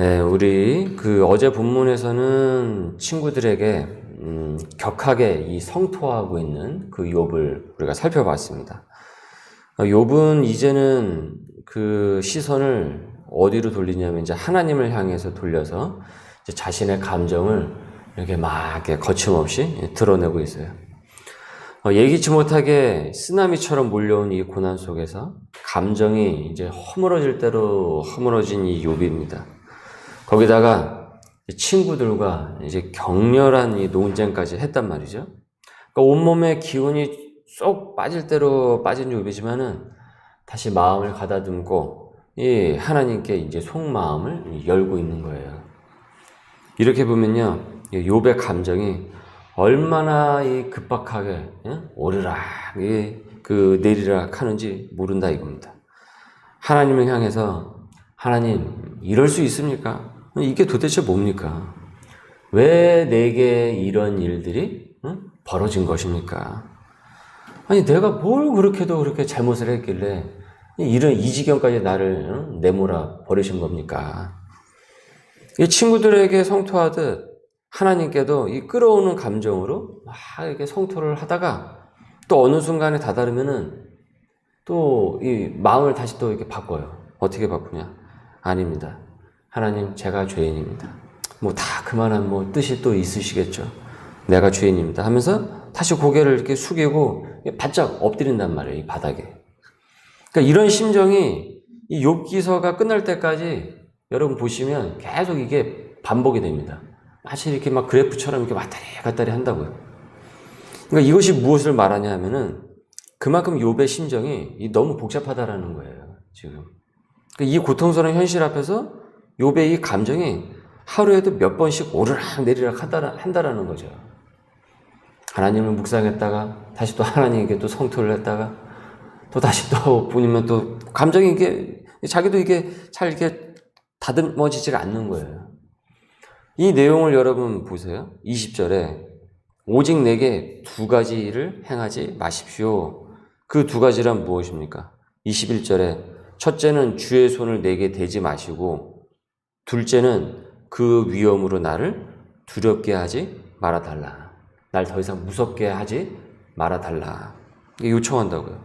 네, 우리 어제 본문에서는 친구들에게 격하게 이 성토하고 있는 그 욥을 우리가 살펴봤습니다. 욥은 이제는 그 시선을 어디로 돌리냐면 이제 하나님을 향해서 돌려서 이제 자신의 감정을 이렇게 막 이렇게 거침없이 드러내고 있어요. 예기치 못하게 쓰나미처럼 몰려온 이 고난 속에서 감정이 이제 허물어질 대로 허물어진 이 욥입니다. 거기다가 친구들과 이제 격렬한 이 논쟁까지 했단 말이죠. 그러니까 온몸에 기운이 쏙 빠질 대로 빠진 욥이지만은 다시 마음을 가다듬고 이 하나님께 이제 속마음을 열고 있는 거예요. 이렇게 보면요, 욥의 감정이 얼마나 이 급박하게 오르락 내리락 하는지 모른다 이겁니다. 하나님을 향해서 하나님 이럴 수 있습니까? 이게 도대체 뭡니까? 왜 내게 이런 일들이 벌어진 것입니까? 아니 내가 뭘 그렇게 잘못을 했길래 이런 이 지경까지 나를 내몰아 버리신 겁니까? 이 친구들에게 성토하듯 하나님께도 이 끌어오는 감정으로 막 이렇게 성토를 하다가 또 어느 순간에 다다르면은 또 이 마음을 다시 또 이렇게 바꿔요. 어떻게 바꾸냐? 아닙니다. 하나님, 제가 죄인입니다. 뭐 다 그만한 뭐 뜻이 또 있으시겠죠. 내가 죄인입니다. 하면서 다시 고개를 이렇게 숙이고 바짝 엎드린단 말이에요. 이 바닥에. 그러니까 이런 심정이 이 욥기서가 끝날 때까지 여러분 보시면 계속 이게 반복이 됩니다. 마치 이렇게 막 그래프처럼 이렇게 왔다리 갔다리 한다고요. 그러니까 이것이 무엇을 말하냐 하면은 그만큼 욥의 심정이 너무 복잡하다라는 거예요. 지금. 그러니까 이 고통스러운 현실 앞에서 욥의 이 감정이 하루에도 몇 번씩 오르락 내리락 한다라는 거죠. 하나님을 묵상했다가 다시 또 하나님에게 또 성토를 했다가 또 다시 또 보면 또 감정이 이게 자기도 이게 잘 이렇게 다듬어지지가 않는 거예요. 이 내용을 여러분 보세요. 20절에 오직 내게 두 가지를 행하지 마십시오. 그 두 가지란 무엇입니까? 21절에 첫째는 주의 손을 내게 대지 마시고 둘째는 그 위험으로 나를 두렵게 하지 말아달라. 날 더 이상 무섭게 하지 말아달라. 이게 요청한다고요.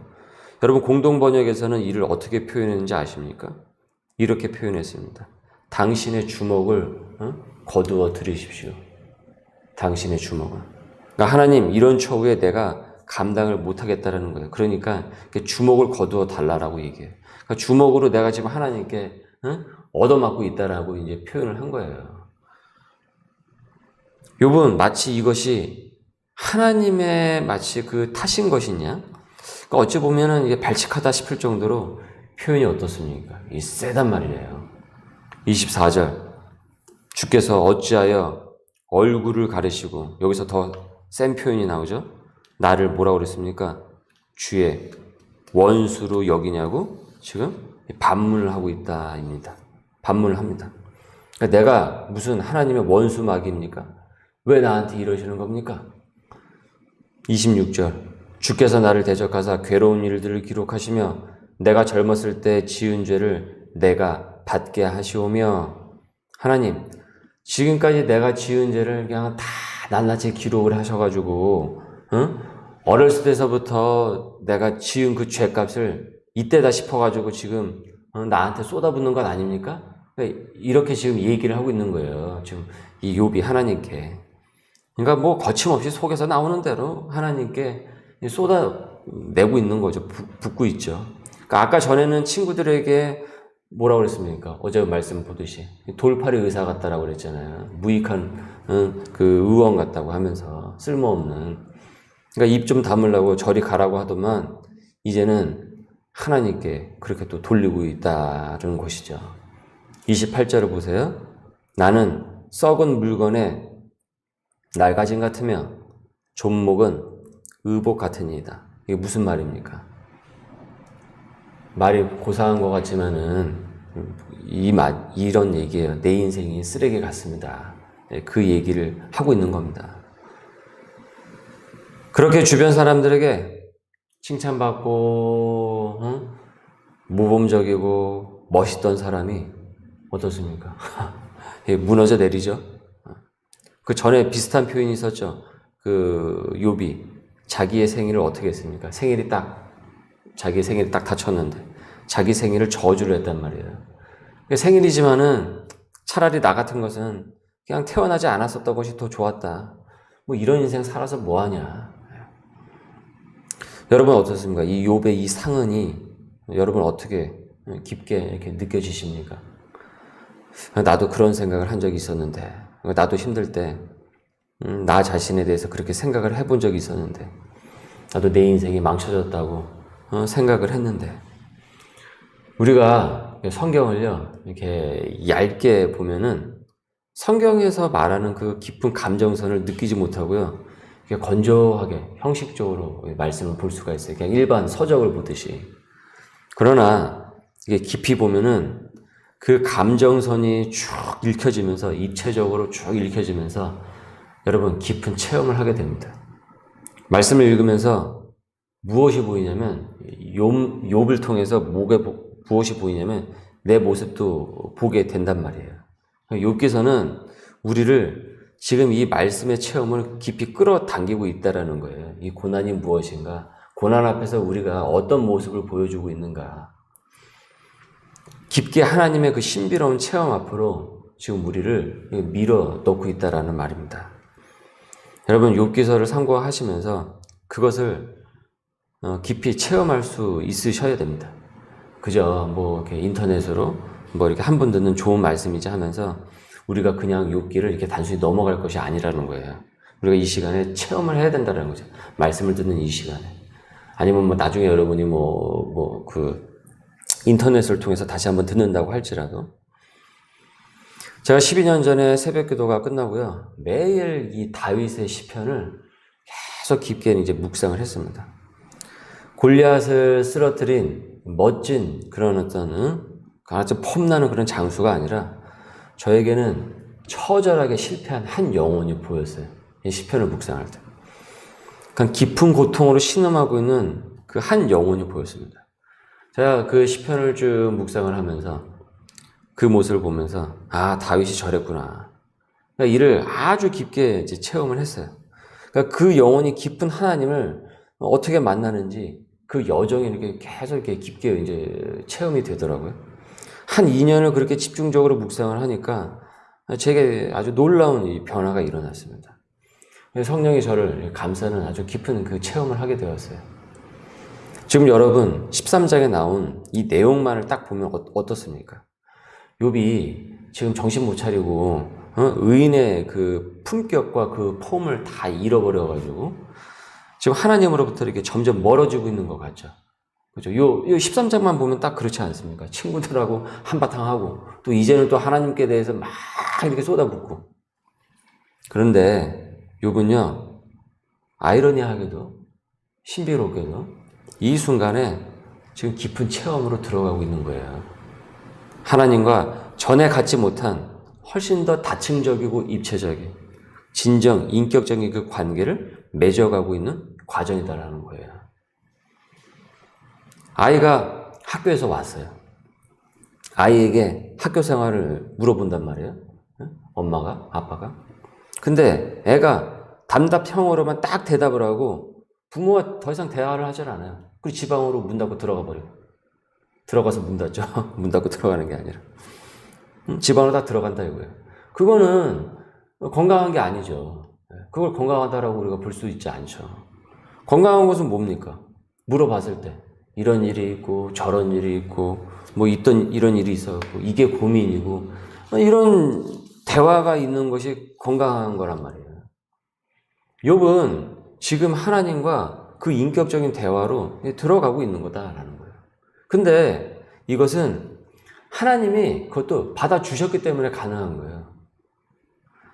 여러분 공동번역에서는 이를 어떻게 표현했는지 아십니까? 이렇게 표현했습니다. 당신의 주먹을 거두어 들이십시오. 당신의 주먹을. 그러니까 하나님 이런 처우에 내가 감당을 못하겠다라는 거예요. 그러니까 주먹을 거두어 달라라고 얘기해요. 그러니까 주먹으로 내가 지금 하나님께 얻어맞고 있다라고 이제 표현을 한 거예요. 욥은 마치 이것이 하나님의 마치 그 탓인 것이냐? 그러니까 어찌 보면은 이게 발칙하다 싶을 정도로 표현이 어떻습니까? 이 세단 말이에요. 24절. 주께서 어찌하여 얼굴을 가리시고, 여기서 더 센 표현이 나오죠? 나를 뭐라고 그랬습니까? 주의 원수로 여기냐고 지금 반문을 하고 있다입니다. 반문을 합니다. 그러니까 내가 무슨 하나님의 원수막입니까? 왜 나한테 이러시는 겁니까? 26절. 주께서 나를 대적하사 괴로운 일들을 기록하시며 내가 젊었을 때 지은 죄를 내가 받게 하시오며, 하나님 지금까지 내가 지은 죄를 그냥 다 낱낱이 기록을 하셔가지고 어렸을 때서부터 내가 지은 그 죄값을 이때다 싶어가지고 지금 나한테 쏟아붓는 건 아닙니까? 이렇게 지금 얘기를 하고 있는 거예요. 지금 이 욥이 하나님께. 그러니까 뭐 거침없이 속에서 나오는 대로 하나님께 쏟아내고 있는 거죠. 붓고 있죠. 그러니까 아까 전에는 친구들에게 뭐라고 그랬습니까? 어제 말씀 보듯이 돌팔이 의사 같다라고 그랬잖아요. 무익한 그 의원 같다고 하면서 쓸모없는. 그러니까 입 좀 다물라고 저리 가라고 하더만 이제는 하나님께 그렇게 또 돌리고 있다는 것이죠. 28절을 보세요. 나는 썩은 물건에 낡아짐 같으며 존목은 의복 같으니이다. 이게 무슨 말입니까? 말이 고상한 것 같지만은 이런 얘기예요. 내 인생이 쓰레기 같습니다. 그 얘기를 하고 있는 겁니다. 그렇게 주변 사람들에게 칭찬받고 모범적이고 멋있던 사람이 어떻습니까? 무너져 내리죠. 그 전에 비슷한 표현이 있었죠. 그 욥이 자기의 생일을 어떻게 했습니까? 자기의 생일이 딱 닥쳤는데 자기 생일을 저주를 했단 말이에요. 생일이지만은 차라리 나 같은 것은 그냥 태어나지 않았었던 것이 더 좋았다. 뭐 이런 인생 살아서 뭐하냐. 여러분 어떻습니까? 이 욥의 이 상흔이 여러분 어떻게 깊게 이렇게 느껴지십니까? 나도 그런 생각을 한 적이 있었는데, 나도 힘들 때 나 자신에 대해서 그렇게 생각을 해본 적이 있었는데, 나도 내 인생이 망쳐졌다고 생각을 했는데, 우리가 성경을요 이렇게 얇게 보면은 성경에서 말하는 그 깊은 감정선을 느끼지 못하고요, 이렇게 건조하게 형식적으로 말씀을 볼 수가 있어요. 그냥 일반 서적을 보듯이. 그러나 이게 깊이 보면은 그 감정선이 쭉 읽혀지면서 입체적으로 쭉 읽혀지면서 여러분 깊은 체험을 하게 됩니다. 말씀을 읽으면서 무엇이 보이냐면 욥을 통해서 무엇이 보이냐면 내 모습도 보게 된단 말이에요. 욥기서는 우리를 지금 이 말씀의 체험을 깊이 끌어당기고 있다라는 거예요. 이 고난이 무엇인가? 고난 앞에서 우리가 어떤 모습을 보여주고 있는가? 깊게 하나님의 그 신비로운 체험 앞으로 지금 우리를 밀어 넣고 있다라는 말입니다. 여러분 욥기서를 참고하시면서 그것을 깊이 체험할 수 있으셔야 됩니다. 그저 뭐 이렇게 인터넷으로 뭐 이렇게 한 번 듣는 좋은 말씀이지 하면서 우리가 그냥 욥기를 이렇게 단순히 넘어갈 것이 아니라는 거예요. 우리가 이 시간에 체험을 해야 된다는 거죠. 말씀을 듣는 이 시간에. 아니면 뭐 나중에 여러분이 인터넷을 통해서 다시 한번 듣는다고 할지라도. 제가 12년 전에 새벽 기도가 끝나고요. 매일 이 다윗의 시편을 계속 깊게 이제 묵상을 했습니다. 골리앗을 쓰러뜨린 멋진 그런 아주 폼나는 그런 장수가 아니라 저에게는 처절하게 실패한 한 영혼이 보였어요. 이 시편을 묵상할 때. 그냥 깊은 고통으로 신음하고 있는 그 한 영혼이 보였습니다. 제가 그 시편을 쭉 묵상을 하면서 그 모습을 보면서 다윗이 저랬구나. 그러니까 이를 아주 깊게 이제 체험을 했어요. 그러니까 그 영혼이 깊은 하나님을 어떻게 만나는지 그 여정이 이렇게 계속 이렇게 깊게 이제 체험이 되더라고요. 한 2년을 그렇게 집중적으로 묵상을 하니까 제게 아주 놀라운 이 변화가 일어났습니다. 성령이 저를 감싸는 아주 깊은 그 체험을 하게 되었어요. 지금 여러분 13장에 나온 이 내용만을 딱 보면 어떻습니까? 욥이 지금 정신 못 차리고 의인의 그 품격과 그 폼을 다 잃어버려가지고 지금 하나님으로부터 이렇게 점점 멀어지고 있는 것 같죠. 그죠? 요 13장만 보면 딱 그렇지 않습니까? 친구들하고 한바탕 하고 또 이제는 또 하나님께 대해서 막 이렇게 쏟아붓고. 그런데 욥은요, 아이러니하게도 신비롭게도 이 순간에 지금 깊은 체험으로 들어가고 있는 거예요. 하나님과 전에 갖지 못한 훨씬 더 다층적이고 입체적인 진정 인격적인 그 관계를 맺어가고 있는 과정이다라는 거예요. 아이가 학교에서 왔어요. 아이에게 학교 생활을 물어본단 말이에요. 엄마가, 아빠가. 근데 애가 답답형으로만 딱 대답을 하고 부모와 더 이상 대화를 하질 않아요. 그리고 집 안으로 문 닫고 들어가 버려요. 들어가서 문 닫죠. 문 닫고 들어가는 게 아니라. 집 안으로 다 들어간다 이거예요. 그거는 건강한 게 아니죠. 그걸 건강하다라고 우리가 볼 수 있지 않죠. 건강한 것은 뭡니까? 물어봤을 때 이런 일이 있고 저런 일이 있고 뭐 이런 일이 있었고 이게 고민이고 이런 대화가 있는 것이 건강한 거란 말이에요. 욥은 지금 하나님과 그 인격적인 대화로 들어가고 있는 거다라는 거예요. 근데 이것은 하나님이 그것도 받아주셨기 때문에 가능한 거예요.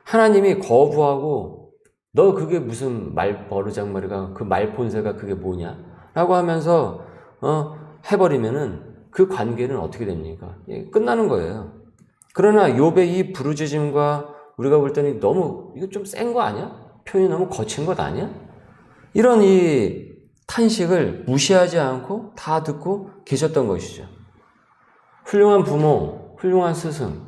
하나님이 거부하고 너 그게 무슨 말버르장머리가 그 말본새가 그게 뭐냐 라고 하면서 해버리면은 그 관계는 어떻게 됩니까? 끝나는 거예요. 그러나 욥의 이 부르짖음과 우리가 볼 때는 너무 이거 좀 센 거 아니야? 표현이 너무 거친 것 아니야? 이런 이 탄식을 무시하지 않고 다 듣고 계셨던 것이죠. 훌륭한 부모, 훌륭한 스승,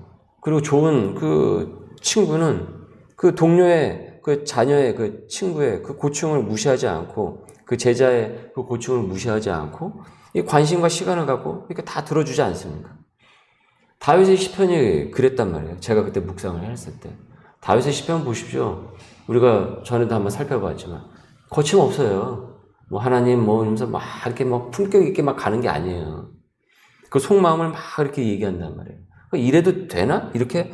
그리고 좋은 그 친구는 그 동료의 그 자녀의 그 친구의 그 고충을 무시하지 않고 그 제자의 그 고충을 무시하지 않고 이 관심과 시간을 갖고 이렇게 다 들어주지 않습니까? 다윗의 시편이 그랬단 말이에요. 제가 그때 묵상을 했을 때. 다윗의 시편 보십시오. 우리가 전에도 한번 살펴봤지만 거침없어요. 뭐 하나님 뭐 이러면서 막 이렇게 막 품격 있게 막 가는 게 아니에요. 그 속마음을 막 이렇게 얘기한단 말이에요. 이래도 되나? 이렇게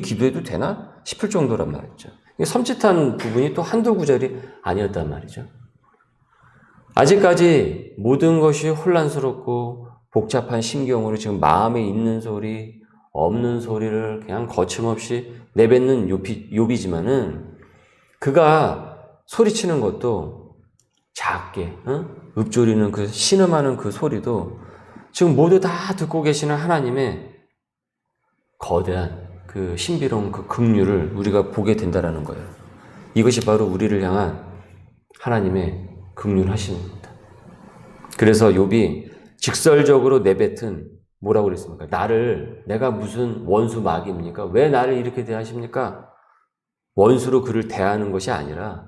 기도해도 되나? 싶을 정도란 말이죠. 섬찟한 부분이 또 한두 구절이 아니었단 말이죠. 아직까지 모든 것이 혼란스럽고 복잡한 심경으로 지금 마음에 있는 소리, 없는 소리를 그냥 거침없이 내뱉는 욥이지만은 그가 소리치는 것도 작게, 읊조리는 그 신음하는 그 소리도 지금 모두 다 듣고 계시는 하나님의 거대한 그 신비로운 그 긍휼을 우리가 보게 된다라는 거예요. 이것이 바로 우리를 향한 하나님의 긍휼하심입니다. 그래서 욥이 직설적으로 내뱉은 뭐라고 그랬습니까? 내가 무슨 원수 마귀입니까? 왜 나를 이렇게 대하십니까? 원수로 그를 대하는 것이 아니라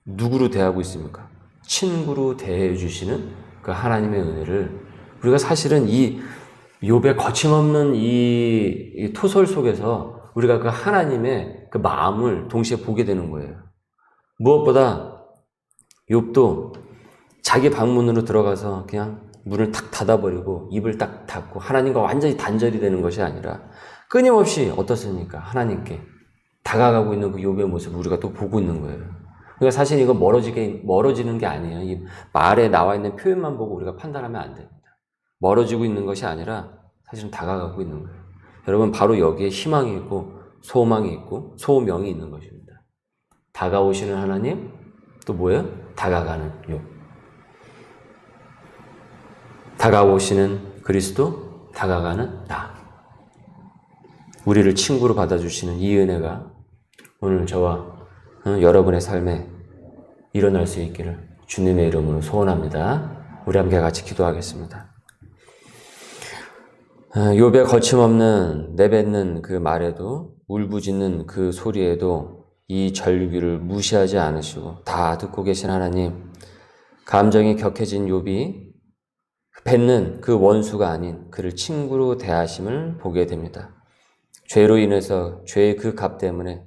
누구로 대하고 있습니까? 친구로 대해 주시는 그 하나님의 은혜를 우리가 사실은 이 욥의 거침없는 이 토설 속에서 우리가 그 하나님의 그 마음을 동시에 보게 되는 거예요. 무엇보다 욥도 자기 방문으로 들어가서 그냥 문을 탁 닫아버리고 입을 딱 닫고 하나님과 완전히 단절이 되는 것이 아니라 끊임없이 어떻습니까? 하나님께 다가가고 있는 그 욥의 모습을 우리가 또 보고 있는 거예요. 그러니까 사실 이거 멀어지는 게 아니에요. 이 말에 나와 있는 표현만 보고 우리가 판단하면 안 됩니다. 멀어지고 있는 것이 아니라 사실은 다가가고 있는 거예요. 여러분 바로 여기에 희망이 있고 소망이 있고 소명이 있는 것입니다. 다가오시는 하나님 또 뭐예요? 다가가는 욥. 다가오시는 그리스도, 다가가는 나. 우리를 친구로 받아주시는 이 은혜가 오늘 저와 여러분의 삶에 일어날 수 있기를 주님의 이름으로 소원합니다. 우리 함께 같이 기도하겠습니다. 욥의 거침없는 내뱉는 그 말에도 울부짖는 그 소리에도 이 절규를 무시하지 않으시고 다 듣고 계신 하나님, 감정이 격해진 욥이 뱉는 그 원수가 아닌 그를 친구로 대하심을 보게 됩니다. 죄로 인해서 죄의 그 값 때문에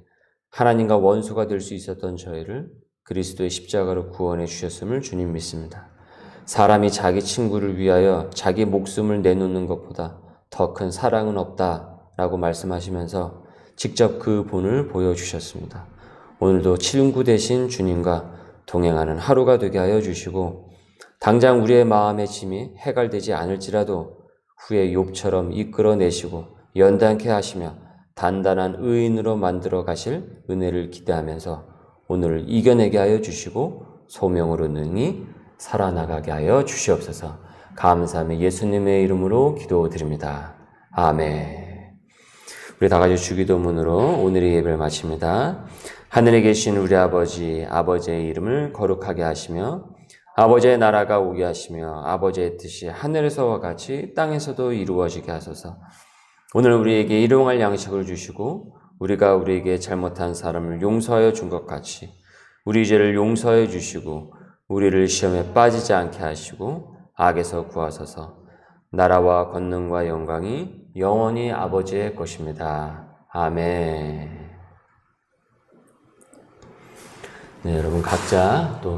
하나님과 원수가 될 수 있었던 저희를 그리스도의 십자가로 구원해 주셨음을 주님 믿습니다. 사람이 자기 친구를 위하여 자기 목숨을 내놓는 것보다 더 큰 사랑은 없다라고 말씀하시면서 직접 그 본을 보여주셨습니다. 오늘도 친구 되신 주님과 동행하는 하루가 되게 하여 주시고 당장 우리의 마음의 짐이 해갈되지 않을지라도 후에 욥처럼 이끌어내시고 연단케 하시며 단단한 의인으로 만들어 가실 은혜를 기대하면서 오늘을 이겨내게 하여 주시고 소명으로 능히 살아나가게 하여 주시옵소서. 감사하며 예수님의 이름으로 기도드립니다. 아멘. 우리 다 같이 주기도문으로 오늘의 예배를 마칩니다. 하늘에 계신 우리 아버지, 아버지의 이름을 거룩하게 하시며 아버지의 나라가 오게 하시며 아버지의 뜻이 하늘에서와 같이 땅에서도 이루어지게 하소서. 오늘 우리에게 일용할 양식을 주시고 우리가 우리에게 잘못한 사람을 용서하여 준 것 같이 우리 죄를 용서해 주시고 우리를 시험에 빠지지 않게 하시고 악에서 구하소서. 나라와 권능과 영광이 영원히 아버지의 것입니다. 아멘. 네, 여러분 각자 또